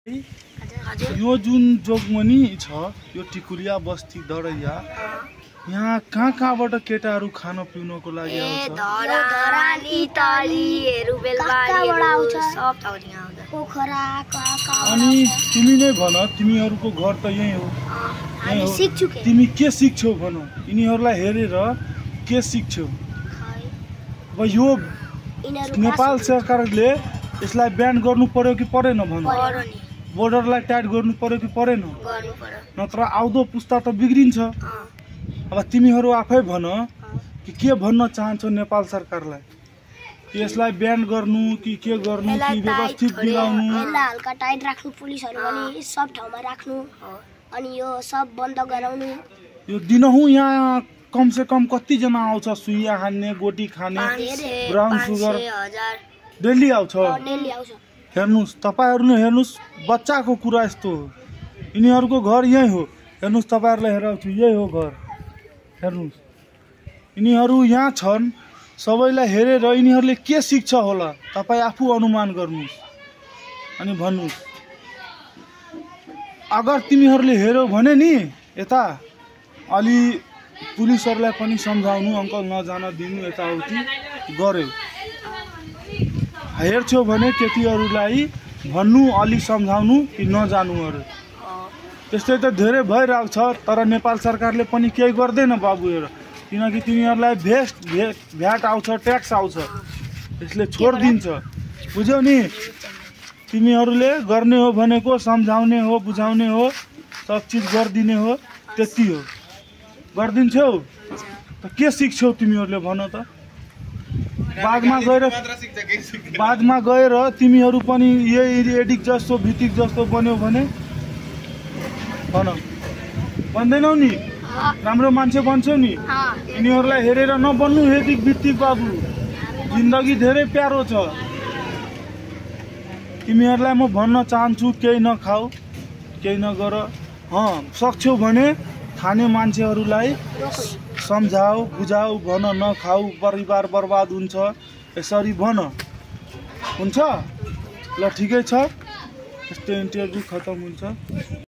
यो जुन जोगमनी छ यो टिकुलिया बस्ती दरैया यहाँ कहाँबाट केटाहरू खान पिउनको लागि आउँछ अनि तिमी नै भन तिमीहरूको घर त यही हो तिमी के सिक्छौ भन यिनीहरूलाई हेरेर के सिक्छौ अब यो नेपाल सरकारले यसलाई ब्यान गर्नु पर्यो कि परेन भन बोर्डरलाई टाइट गर्नु पर्यो कि परेन नत्र आउँदो पुस्ता त बिग्रिन्छ अब तिमीहरू आफै भन कि के भन्न चाहन्छौ नेपाल सरकारलाई यसलाई ब्यान गर्नु कि के गर्नु कि व्यवस्थित मिलाउनु हल्का टाइट राख्नु पुलिसहरु पनि सब ठाउँमा राख्नु अनि यो सब बन्द गराउनु यो दिनहुँ यहाँ कम से कम कति जना आउँछ सुइया खाने गोटी खाने ब्राउन सुगर डेली आउँछ हेर्नुस् तपाईहरुले हेर्नुस् बच्चाको कुरा यस्तो हो यिनीहरुको घर यही हो हेर्नुस् तपाईहरुलाई हेराउँछु यही हो घर हेर्नुस् यिनीहरु यहाँ छन् सबैलाई हेरेर यिनीहरुले के सिक्छ होला तपाई आफू अनुमान गर्नुस् अनि भन्नुस् अगर तिमीहरुले हेर्यौ भने नि यता अलि पुलिसहरुलाई पनि सम्झाउनु अंकल नजान दिनु यताउति गर्यौ हेर्छौ भने केटीहरुलाई भन्नु अलि सम्झाउनु कि नजानु अरे त्यस्तै त धेरै भइरहेको छ तर नेपाल सरकारले पनि केही गर्दैन बाबु हेर किनकि तिनीहरुलाई भ्याट आउँछ ट्याक्स आउँछ यसले छोड्दिन्छ बुझ्यौ नि तिमीहरुले गर्ने हो भनेको सम्झाउने हो बुझाउने हो सब चीज गर्दिने हो त्यति हो गर्दिन्छौ त के सिक्छौ तिमीहरुले भन त बादमा गएर तिमीहरु पनि यही एडिक जस्तो भितिक जस्तो बन्यौ भने भन बन्दैनौ नि राम्रो मान्छे बन्छौ नि तिनीहरुलाई हेरेर नबन्नु एडिक भितिक बाबु जिन्दगी धेरै प्यारो छ तिमीहरुलाई म भन्न चाहन्छु केही नखाऊ केही नगर सक्छौ भने खाने मान्छेहरुलाई सम्झाऊ बुझाऊ भन नखाऊ परिवार बर्बाद हुन्छ यसरी भन हुन्छ ल ठिकै छ यस्तो इन्टरभ्यु खतम हुन्छ।